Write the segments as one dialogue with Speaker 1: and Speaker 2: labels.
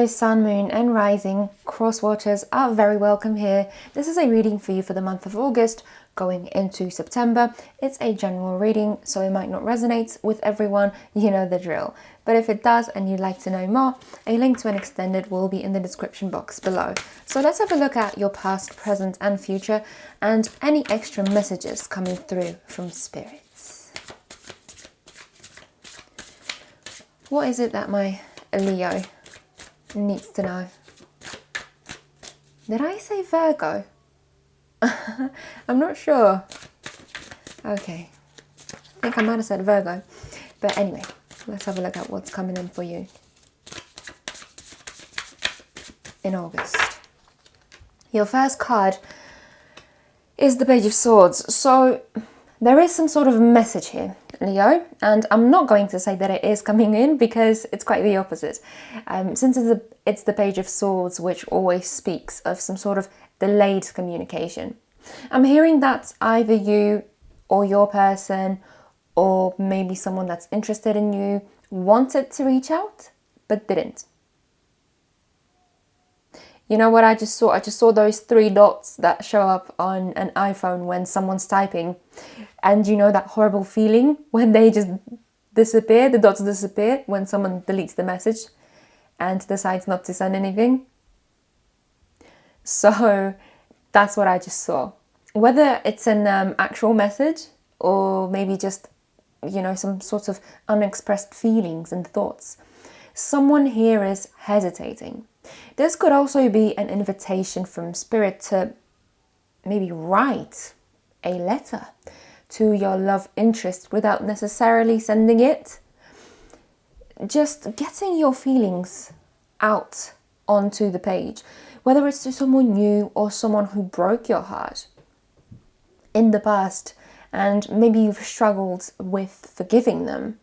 Speaker 1: Leo, Sun, Moon and Rising cross watchers are very welcome here. This is a reading for you for the month of August going into September. It's a general reading, so it might not resonate with everyone, you know the drill. But if it does and you'd like to know more, a link to an extended will be in the description box below. So let's have a look at your past, present and future and any extra messages coming through from spirits. What is it that my Leo needs to know? Did I say Virgo? I'm not sure. Okay, I think I might have said Virgo. But anyway, let's have a look at what's coming in for you in August. Your first card is the Page of Swords. So there is some sort of message here, Leo, and I'm not going to say that it is coming in because it's quite the opposite. Since it's the Page of Swords, which always speaks of some sort of delayed communication. I'm hearing that either you or your person or maybe someone that's interested in you wanted to reach out but didn't. You know what I just saw? I just saw those 3 dots that show up on an iPhone when someone's typing. And you know that horrible feeling when they just disappear, the dots disappear when someone deletes the message and decides not to send anything? So that's what I just saw. Whether it's an actual message or maybe just, you know, some sort of unexpressed feelings and thoughts, someone here is hesitating. This could also be an invitation from Spirit to maybe write a letter to your love interest without necessarily sending it. Just getting your feelings out onto the page, whether it's to someone new or someone who broke your heart in the past and maybe you've struggled with forgiving them.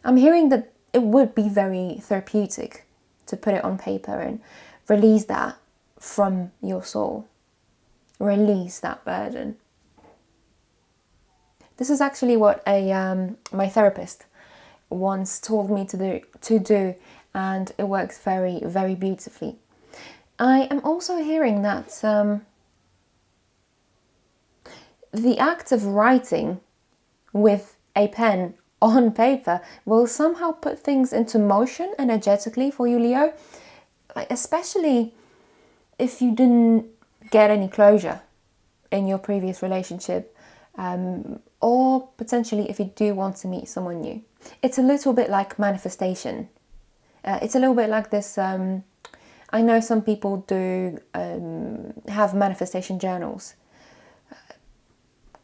Speaker 1: I'm hearing that it would be very therapeutic to put it on paper and release that from your soul. Release that burden. This is actually what my therapist once told me to do, and it works very, very beautifully. I am also hearing that the act of writing with a pen on paper will somehow put things into motion energetically for you, Leo, especially if you didn't get any closure in your previous relationship, or potentially if you do want to meet someone new. It's a little bit like manifestation. It's a little bit like this. I know some people do have manifestation journals.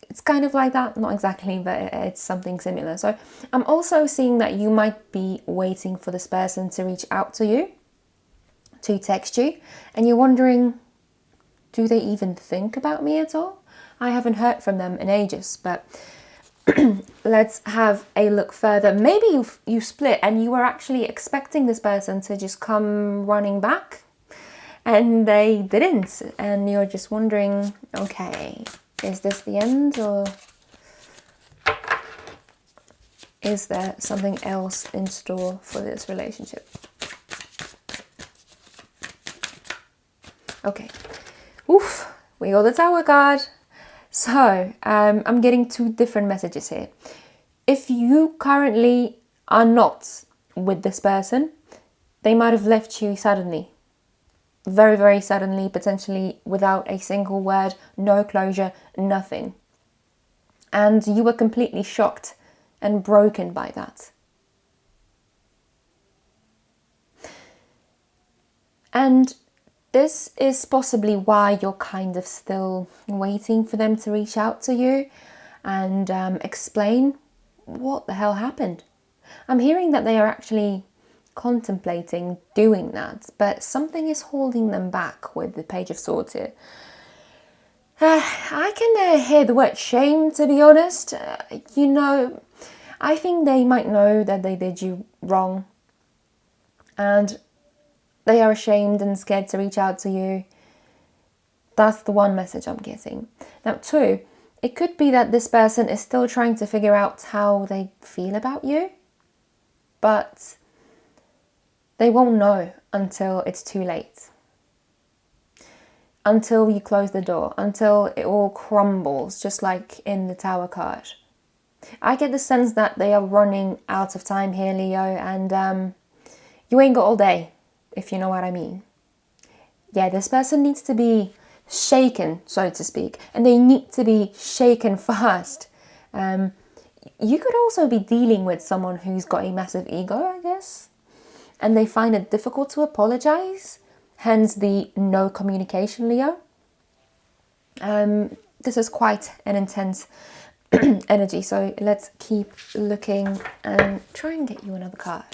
Speaker 1: It's kind of like that, not exactly, but it's something similar. So I'm also seeing that you might be waiting for this person to reach out to you, to text you, and you're wondering, do they even think about me at all? I haven't heard from them in ages, but let's have a look further. Maybe you split and you were actually expecting this person to just come running back and they didn't, and you're just wondering, okay, is this the end or is there something else in store for this relationship? Okay, oof, we got the Tower card. So I'm getting 2 different messages here. If you currently are not with this person, they might have left you suddenly. Very, very suddenly, potentially without a single word, no closure, nothing. And you were completely shocked and broken by that. And this is possibly why you're kind of still waiting for them to reach out to you and explain what the hell happened. I'm hearing that they are actually contemplating doing that, but something is holding them back with the Page of Swords here. I can hear the word shame, to be honest. You know, I think they might know that they did you wrong and they are ashamed and scared to reach out to you. That's the one message I'm getting. Now, 2, it could be that this person is still trying to figure out how they feel about you, but They won't know until it's too late. Until you close the door, until it all crumbles, just like in the Tower card. I get the sense that they are running out of time here, Leo, and you ain't got all day, if you know what I mean. Yeah, this person needs to be shaken, so to speak, and they need to be shaken fast. You could also be dealing with someone who's got a massive ego, I guess, and they find it difficult to apologize, hence the no communication, Leo. This is quite an intense energy, so let's keep looking and try and get you another card.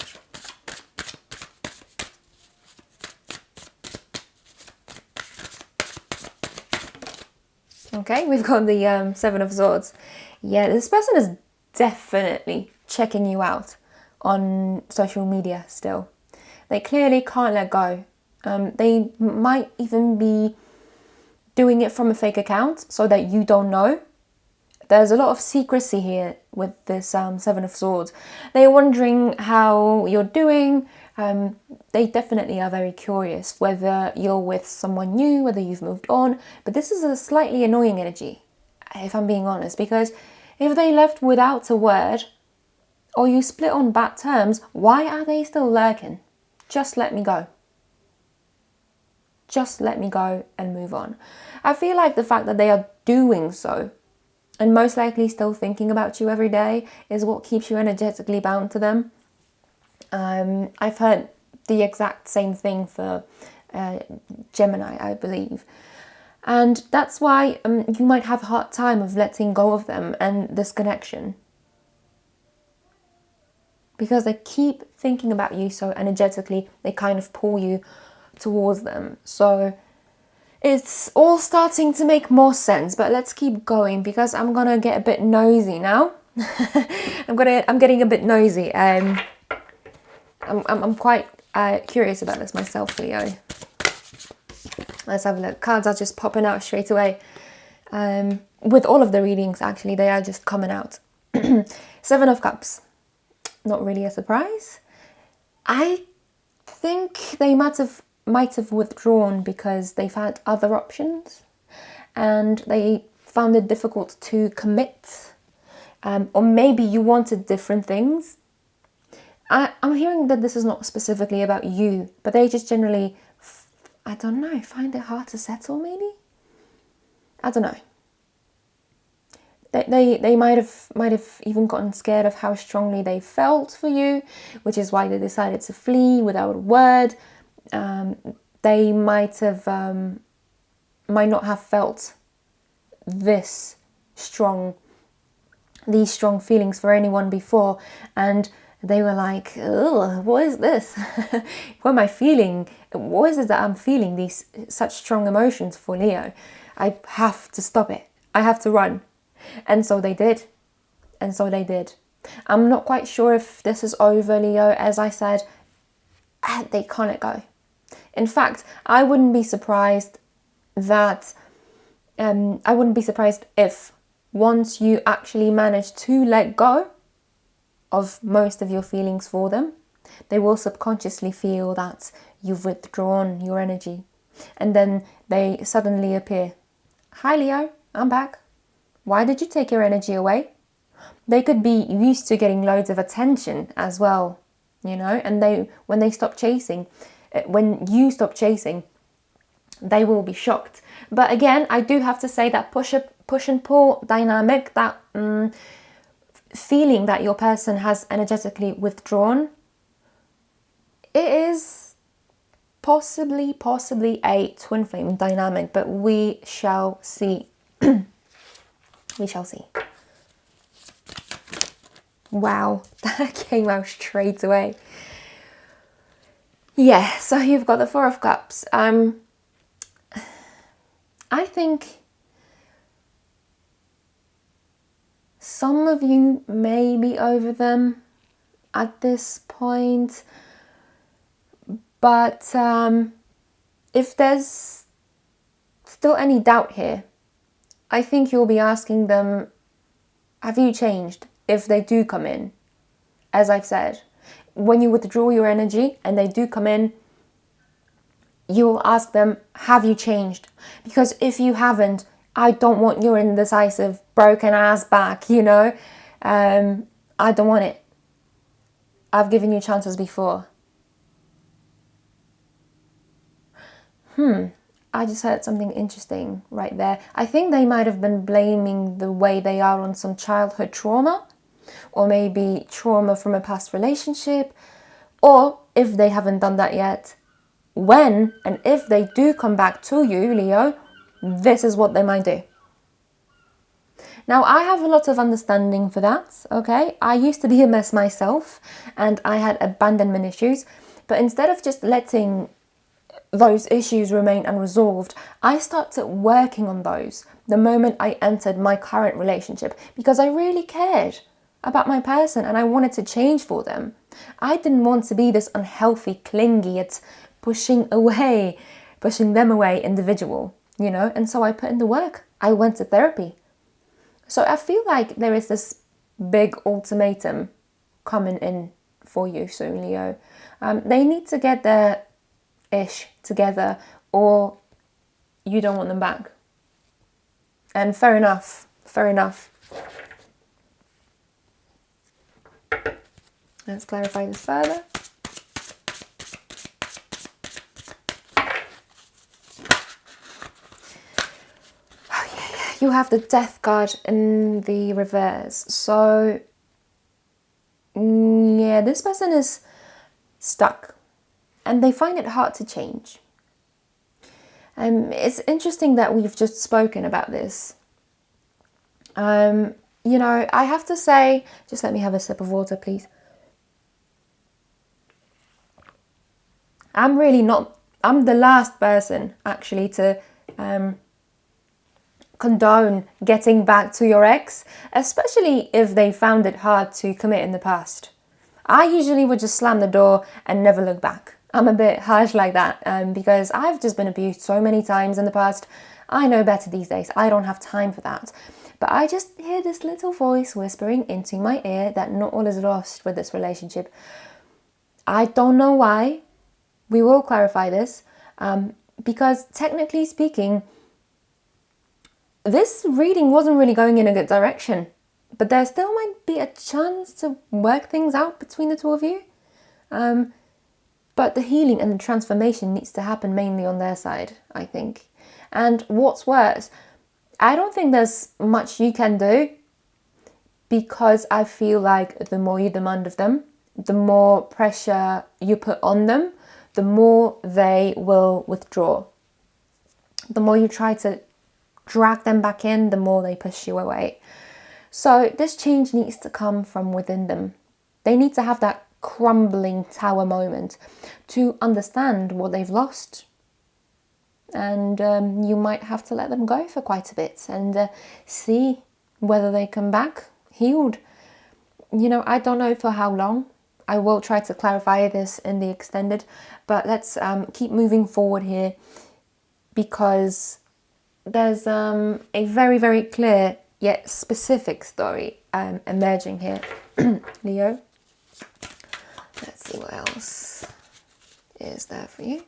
Speaker 1: Okay, we've got the Seven of Swords. Yeah, this person is definitely checking you out on social media still. They clearly can't let go. They might even be doing it from a fake account so that you don't know. There's a lot of secrecy here with this Seven of Swords. They're wondering how you're doing. They definitely are very curious whether you're with someone new, whether you've moved on. But this is a slightly annoying energy, if I'm being honest, because if they left without a word or you split on bad terms, why are they still lurking? Just let me go. Just let me go and move on. I feel like the fact that they are doing so and most likely still thinking about you every day is what keeps you energetically bound to them. I've heard the exact same thing for Gemini, I believe. And that's why you might have a hard time of letting go of them and this connection. Because they keep thinking about you so energetically, they kind of pull you towards them. So it's all starting to make more sense, but let's keep going because I'm gonna get a bit nosy now. I'm getting a bit nosy. I'm quite curious about this myself, Leo. Let's have a look. Cards are just popping out straight away. With all of the readings, actually, they are just coming out. Seven of Cups. Not really a surprise. I think they might have withdrawn because they found other options and they found it difficult to commit. Or maybe you wanted different things. I'm hearing that this is not specifically about you, but they just generally, I don't know, find it hard to settle maybe? I don't know. They might have even gotten scared of how strongly they felt for you, which is why they decided to flee without a word. They might not have felt these strong feelings for anyone before, and they were like, "Ugh, what is this? What am I feeling? What is it that I'm feeling these such strong emotions for, Leo? I have to stop it. I have to run." And so they did. I'm not quite sure if this is over, Leo. As I said, they can't let go. In fact, I wouldn't be surprised if once you actually manage to let go of most of your feelings for them, they will subconsciously feel that you've withdrawn your energy. And then they suddenly appear. "Hi, Leo, I'm back. Why did you take your energy away?" They could be used to getting loads of attention as well, you know, and when you stop chasing, they will be shocked. But again, I do have to say that push and pull dynamic, that feeling that your person has energetically withdrawn, it is possibly a twin flame dynamic, but we shall see. We shall see. Wow, that came out straight away. Yeah, so you've got the Four of Cups. I think some of you may be over them at this point, but if there's still any doubt here, I think you'll be asking them, have you changed? If they do come in, as I've said, when you withdraw your energy and they do come in, you will ask them, have you changed? Because if you haven't, I don't want your indecisive, broken ass back, you know? I don't want it. I've given you chances before. I just heard something interesting right there. I think they might have been blaming the way they are on some childhood trauma, or maybe trauma from a past relationship, or if they haven't done that yet, when and if they do come back to you, Leo, this is what they might do. Now, I have a lot of understanding for that, okay? I used to be a mess myself, and I had abandonment issues, but instead of just letting those issues remain unresolved, I started working on those the moment I entered my current relationship, because I really cared about my person and I wanted to change for them. I didn't want to be this unhealthy, clingy, it's pushing them away individual, you know? And so I put in the work. I went to therapy. So I feel like there is this big ultimatum coming in for you soon, Leo. They need to get their ish together, or you don't want them back. And fair enough. Let's clarify this further. You have the Death card in the reverse. So, yeah, this person is stuck and they find it hard to change. It's interesting that we've just spoken about this. You know, I have to say, just let me have a sip of water, please. I'm the last person actually to condone getting back to your ex, especially if they found it hard to commit in the past. I usually would just slam the door and never look back. I'm a bit harsh like that because I've just been abused so many times in the past. I know better these days. I don't have time for that. But I just hear this little voice whispering into my ear that not all is lost with this relationship. I don't know why. We will clarify this because technically speaking, this reading wasn't really going in a good direction, but there still might be a chance to work things out between the two of you. But the healing and the transformation needs to happen mainly on their side, I think. And what's worse, I don't think there's much you can do, because I feel like the more you demand of them, the more pressure you put on them, the more they will withdraw. The more you try to drag them back in, the more they push you away. So this change needs to come from within them. They need to have that crumbling tower moment to understand what they've lost. And you might have to let them go for quite a bit and see whether they come back healed. You know, I don't know for how long. I will try to clarify this in the extended, but let's keep moving forward here, because there's a very, very clear yet specific story emerging here, Leo. Let's see what else is there for you.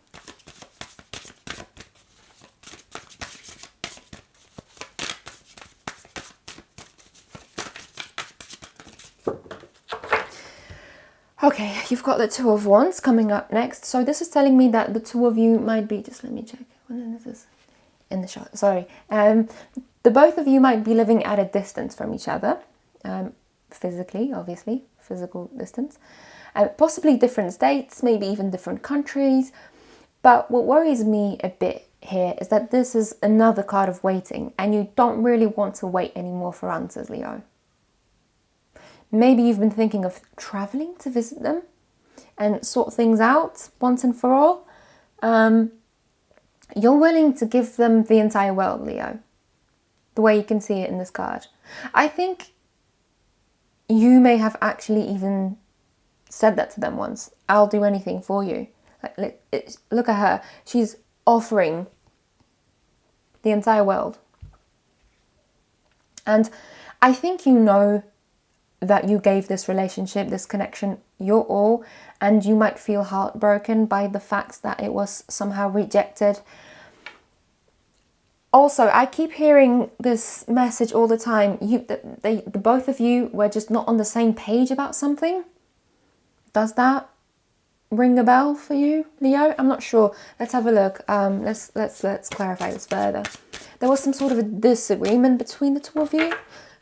Speaker 1: Okay, you've got the Two of Wands coming up next. So this is telling me that the two of you might be, just let me check when this is in the shot, sorry. The both of you might be living at a distance from each other, physically, obviously, physical distance. Possibly different states, maybe even different countries. But what worries me a bit here is that this is another card of waiting, and you don't really want to wait anymore for answers, Leo. Maybe you've been thinking of traveling to visit them and sort things out once and for all. You're willing to give them the entire world, Leo, the way you can see it in this card. I think you may have actually even said that to them once. I'll do anything for you. Look at her. She's offering the entire world. And I think you know that you gave this relationship, this connection, your all, and you might feel heartbroken by the fact that it was somehow rejected. Also, I keep hearing this message all the time. The both of you were just not on the same page about something. Does that ring a bell for you, Leo? I'm not sure. Let's have a look. Let's clarify this further. There was some sort of a disagreement between the two of you.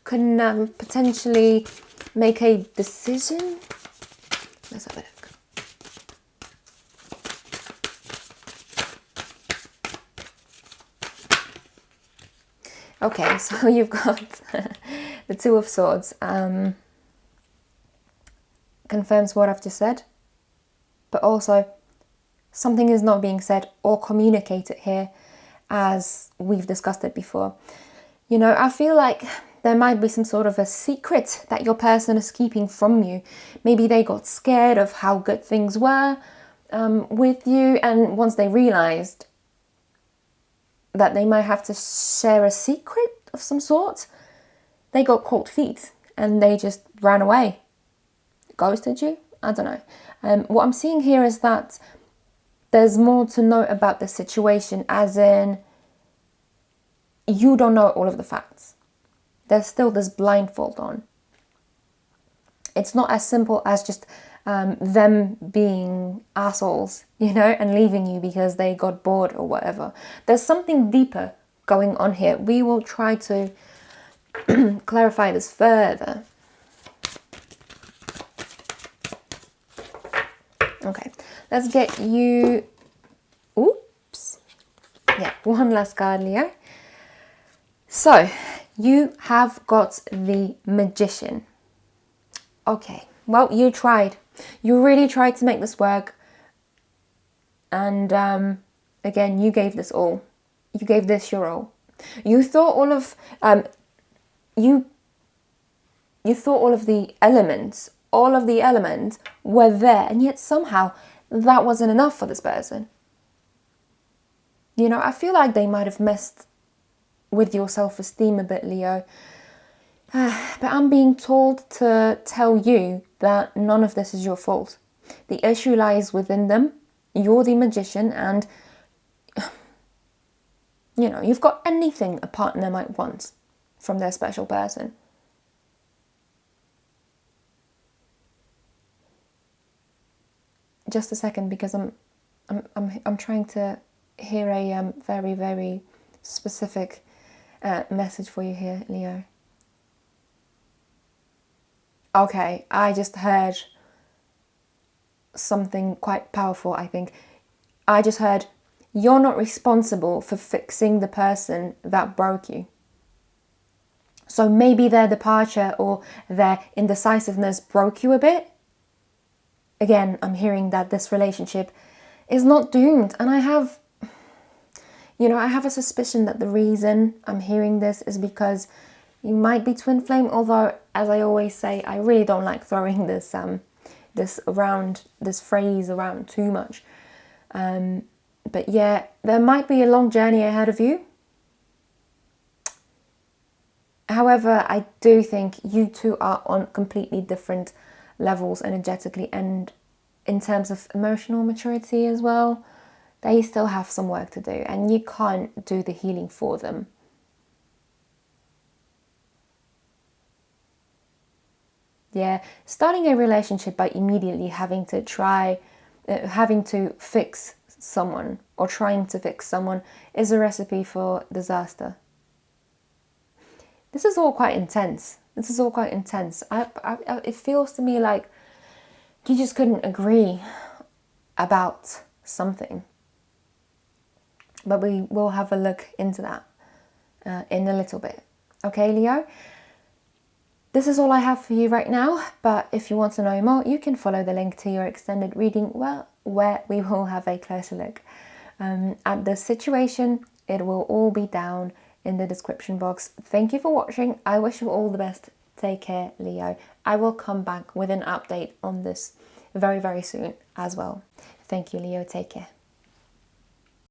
Speaker 1: Couldn't potentially make a decision. Let's have a look. Okay, so you've got the Two of Swords. Confirms what I've just said, but also something is not being said or communicated here as we've discussed it before. You know, I feel like there might be some sort of a secret that your person is keeping from you. Maybe they got scared of how good things were with you, and once they realized that they might have to share a secret of some sort, they got cold feet and they just ran away. Ghosted you? I don't know. What I'm seeing here is that there's more to know about the situation, as in you don't know all of the facts. There's still this blindfold on. It's not as simple as just them being assholes, you know, and leaving you because they got bored or whatever. There's something deeper going on here. We will try to clarify this further. Okay, let's get you... Oops. Yeah, one last card, Leo. So, you have got the Magician. Okay, well, you tried. You really tried to make this work. And again, you gave this all. You gave this your all. You thought all of... You thought all of the elements were there, and yet somehow that wasn't enough for this person. You know, I feel like they might have messed with your self-esteem a bit, Leo. But I'm being told to tell you that none of this is your fault. The issue lies within them. You're the Magician, and you know, you've got anything a partner might want from their special person. Just a second, because I'm trying to hear a very, very specific message for you here, Leo. Okay, I just heard something quite powerful, I think. I just heard, you're not responsible for fixing the person that broke you. So maybe their departure or their indecisiveness broke you a bit. Again, I'm hearing that this relationship is not doomed. And I have a suspicion that the reason I'm hearing this is because you might be twin flame, although, as I always say, I really don't like throwing this phrase around too much. But yeah, there might be a long journey ahead of you. However, I do think you two are on completely different levels energetically, and in terms of emotional maturity as well. They still have some work to do, and you can't do the healing for them. Yeah, starting a relationship by immediately having to fix someone or trying to fix someone is a recipe for disaster. This is all quite intense. It feels to me like you just couldn't agree about something. But we will have a look into that in a little bit. Okay, Leo? This is all I have for you right now, but if you want to know more, you can follow the link to your extended reading, where we will have a closer look at the situation. It will all be down in the description box. Thank you for watching. I wish you all the best. Take care, Leo. I will come back with an update on this very, very soon as well. Thank you, Leo. Take care.